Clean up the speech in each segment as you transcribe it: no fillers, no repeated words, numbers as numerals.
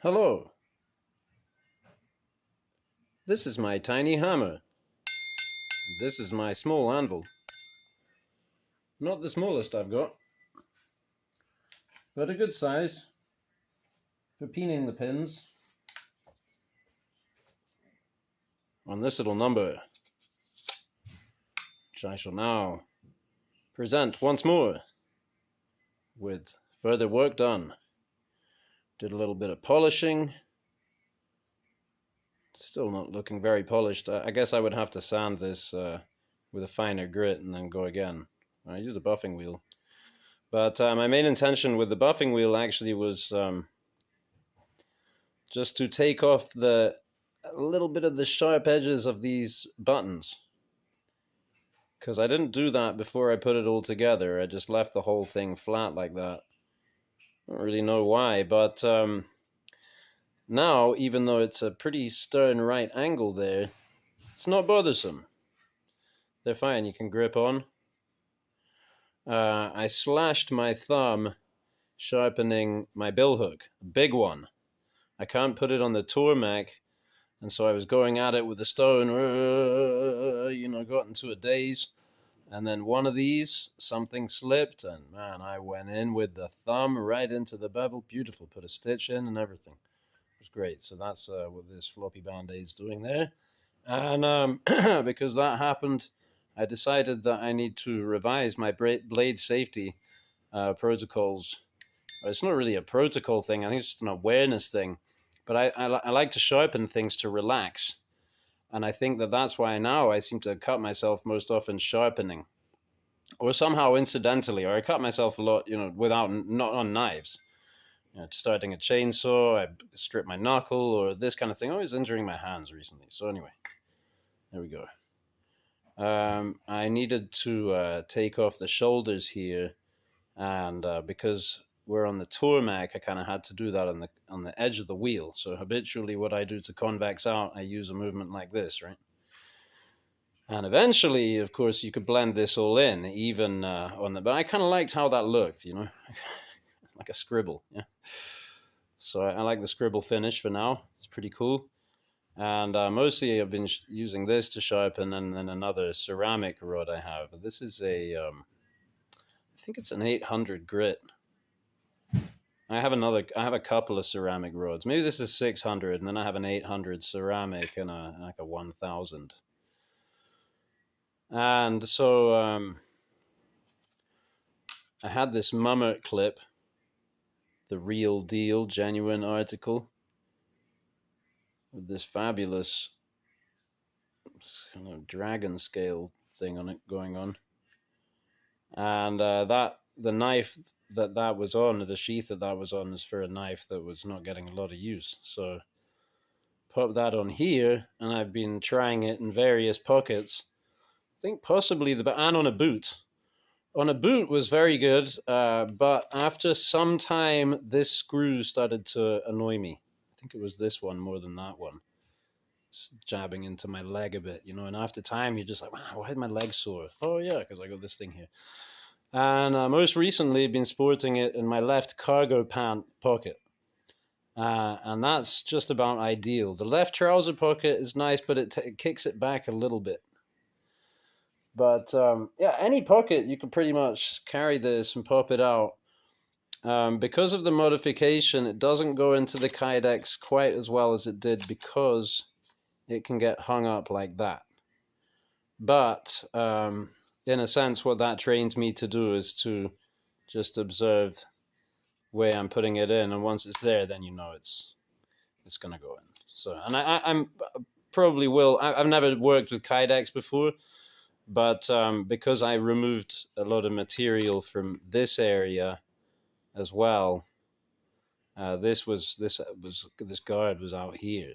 Hello. This is my tiny hammer. This is my small anvil. Not the smallest I've got, but a good size for peening the pins on this little number, which I shall now present once more with further work done. Did a little bit of polishing. Still not looking very polished. I guess I would have to sand this with a finer grit and then go again. I used a buffing wheel. But my main intention with the buffing wheel actually was just to take off a little bit of the sharp edges of these buttons. Because I didn't do that before I put it all together. I just left the whole thing flat like that. I don't really know why, but now, even though it's a pretty stern right angle there, it's not bothersome. They're fine, you can grip on. I slashed my thumb sharpening my billhook, a big one. I can't put it on the Tormac, and so I was going at it with a stone, got into a daze. And then one of these, something slipped, and man, I went in with the thumb right into the bevel. Beautiful, put a stitch in and everything. It was great. So that's what this floppy band-aid's doing there. And because that happened, I decided that I need to revise my blade safety protocols. It's not really a protocol thing. I think it's just an awareness thing. But I like to sharpen things to relax. And I think that's why now I seem to cut myself most often sharpening. Or somehow incidentally. Or I cut myself a lot, not on knives. Starting a chainsaw, I strip my knuckle, or this kind of thing. Always injuring my hands recently. So anyway, there we go. I needed to take off the shoulders here. And because we're on the Tormac, I kind of had to do that on the edge of the wheel. So habitually what I do to convex out, I use a movement like this, right? And eventually, of course, you could blend this all in, even but I kind of liked how that looked, like a scribble, yeah. So I like the scribble finish for now. It's pretty cool. And mostly I've been using this to sharpen, and then another ceramic rod I have. This is I think it's an 800 grit. I have a couple of ceramic rods. Maybe this is 600, and then I have an 800 ceramic and a 1000. And so I had this Mummert clip, the real deal, genuine article, with this fabulous kind of dragon scale thing on it going on. And the knife that was on, the sheath that was on, is for a knife that was not getting a lot of use. So put that on here, and I've been trying it in various pockets. I think possibly and on a boot. On a boot was very good, but after some time, this screw started to annoy me. I think it was this one more than that one. It's jabbing into my leg a bit, and after time, you're just like, wow, why is my leg sore? Oh yeah, because I got this thing here. And most recently, I've been sporting it in my left cargo pant pocket. And that's just about ideal. The left trouser pocket is nice, but it kicks it back a little bit. But any pocket, you can pretty much carry this and pop it out. Because of the modification, it doesn't go into the Kydex quite as well as it did, because it can get hung up like that. But in a sense, what that trains me to do is to just observe where I'm putting it in, and once it's there, then it's going to go in. So, and I'm probably will. I've never worked with Kydex before, but because I removed a lot of material from this area as well, this guard was out here.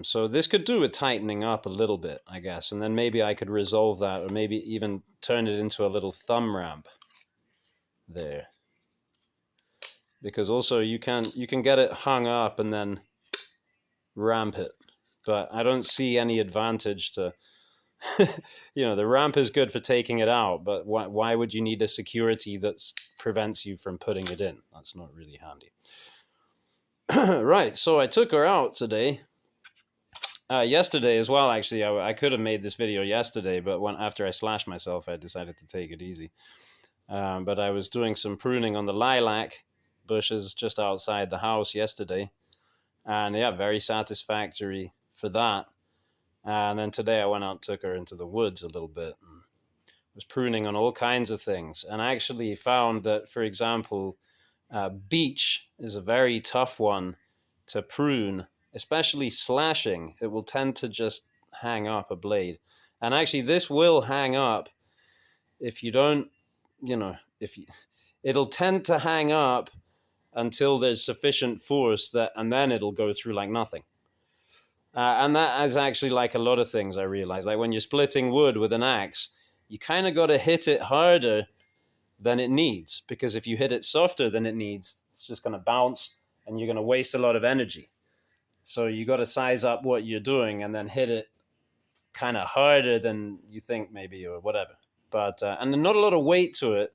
So this could do with tightening up a little bit, I guess, and then maybe I could resolve that, or maybe even turn it into a little thumb ramp there. Because also you can get it hung up and then ramp it, but I don't see any advantage to. The ramp is good for taking it out, but why would you need a security that prevents you from putting it in? That's not really handy. Right, so I took her out today. Yesterday as well, actually. I could have made this video yesterday, but after I slashed myself, I decided to take it easy. But I was doing some pruning on the lilac bushes just outside the house yesterday. And yeah, very satisfactory for that. And then today I went out and took her into the woods a little bit and was pruning on all kinds of things. And I actually found that, for example, beech is a very tough one to prune, especially slashing. It will tend to just hang up a blade. And actually, this will hang up if you don't, it'll tend to hang up until there's sufficient force and then it'll go through like nothing. And that is actually like a lot of things I realize. Like when you're splitting wood with an axe, you kind of got to hit it harder than it needs, because if you hit it softer than it needs, it's just going to bounce and you're going to waste a lot of energy. So you got to size up what you're doing and then hit it kind of harder than you think maybe, or whatever. But and not a lot of weight to it,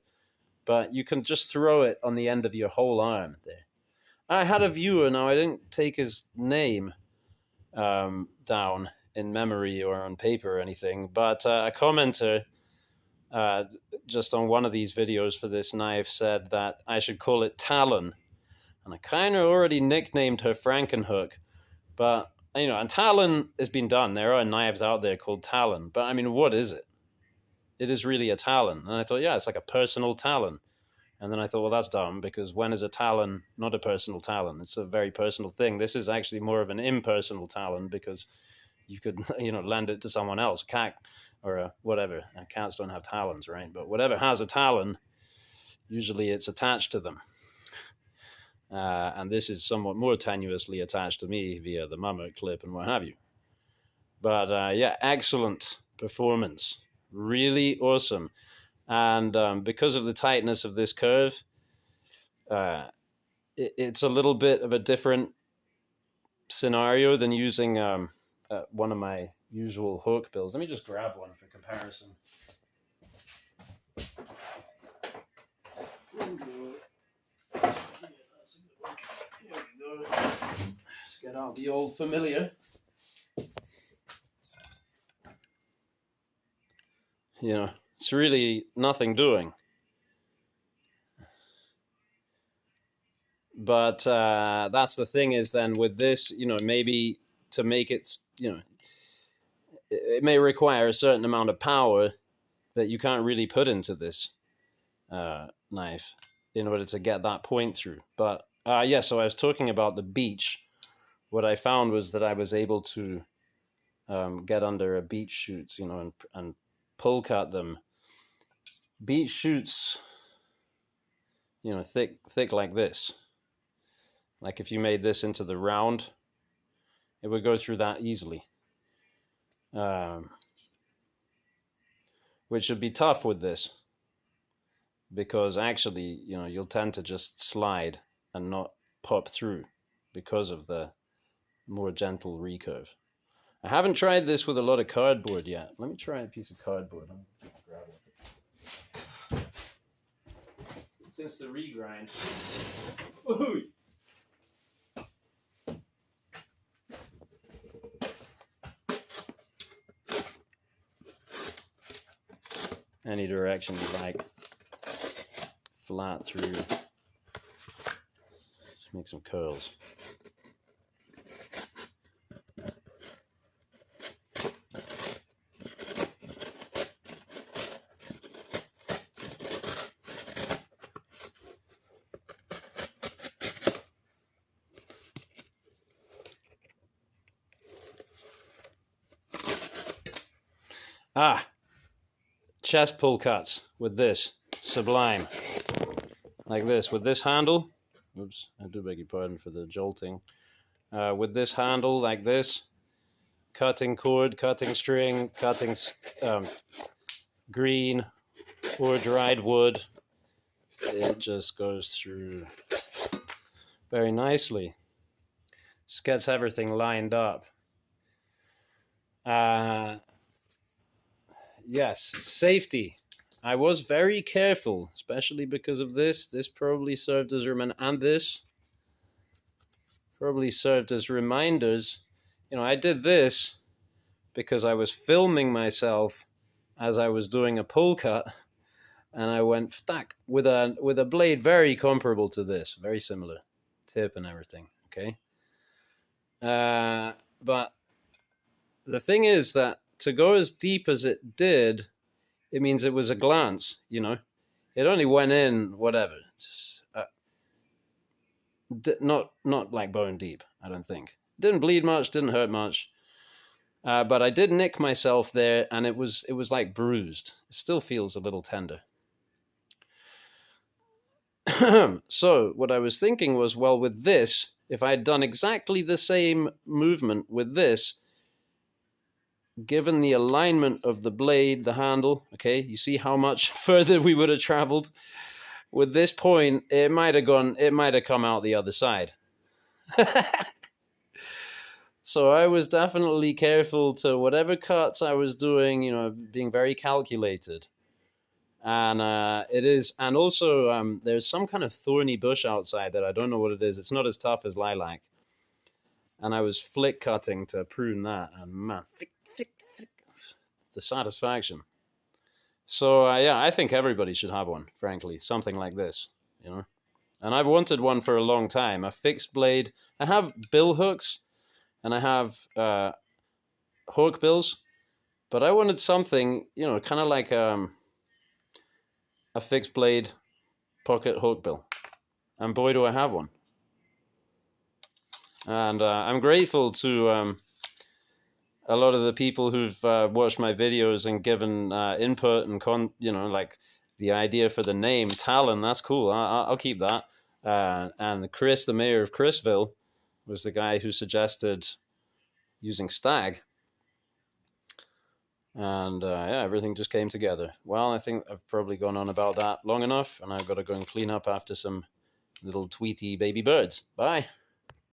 but you can just throw it on the end of your whole arm there. I had a viewer, now I didn't take his name down in memory or on paper or anything, but a commenter just on one of these videos for this knife said that I should call it Talon, and I kind of already nicknamed her Frankenhook, but and Talon has been done. There are knives out there called Talon, but I mean, what is it? It is really a Talon. And I thought, yeah, it's like a personal Talon. And then I thought, well, that's dumb, because when is a Talon not a personal Talon? It's a very personal thing. This is actually more of an impersonal Talon, because you could, lend it to someone else, a cat or whatever. Cats don't have talons, right? But whatever has a talon, usually it's attached to them. And this is somewhat more tenuously attached to me via the mummer clip and what have you. But yeah, excellent performance. Really awesome. And because of the tightness of this curve, it's a little bit of a different scenario than using one of my usual hook bills. Let me just grab one for comparison. Here we go. Let's get out the old familiar. It's really nothing doing. But that's the thing is then with this, maybe to make it, it may require a certain amount of power that you can't really put into this knife in order to get that point through. But yeah, so I was talking about the beech. What I found was that I was able to get under a beech shoots, and pull cut them. Beech shoots, thick like this. Like if you made this into the round, it would go through that easily. Which would be tough with this, because actually, you'll tend to just slide and not pop through because of the more gentle recurve. I haven't tried this with a lot of cardboard yet. Let me try a piece of cardboard. I'm going to grab it. Since the regrind. Woohoo! Any direction you like. Flat through. Just make some curls. Chest pull cuts with this, sublime, like this, with this handle. Oops, I do beg your pardon for the jolting. With this handle, like this, cutting cord, cutting string, cutting green or dried wood. It just goes through very nicely. Just gets everything lined up. Yes, safety. I was very careful, especially because of this. This probably served as a reminder, and this. probably served as reminders. You know, I did this because I was filming myself as I was doing a pull cut, and I went stack with a blade very comparable to this, very similar tip and everything. Okay, but the thing is that to go as deep as it did, it means it was a glance. You know, it only went in whatever, not like bone deep. I don't think. Didn't bleed much, didn't hurt much. But I did nick myself there, and it was like bruised. It still feels a little tender. So what I was thinking was, well, with this, if I had done exactly the same movement with this, given the alignment of the blade, the handle, okay, you see how much further we would have traveled? With this point, it might have come out the other side. So I was definitely careful to whatever cuts I was doing, you know, being very calculated. And and also there's some kind of thorny bush outside that I don't know what it is. It's not as tough as lilac. And I was flick cutting to prune that, and man, the satisfaction. So yeah, I think everybody should have one, frankly, something like this, you know. And I've wanted one for a long time, a fixed blade. I have bill hooks, and I have hook bills, but I wanted something, you know, kind of like a fixed blade pocket hook bill, and boy, do I have one. And I'm grateful to a lot of the people who've watched my videos and given input and you know, like the idea for the name Talon. That's cool. I'll keep that. And Chris, the mayor of Chrisville, was the guy who suggested using stag. And yeah, everything just came together. Well, I think I've probably gone on about that long enough, and I've got to go and clean up after some little tweety baby birds. Bye.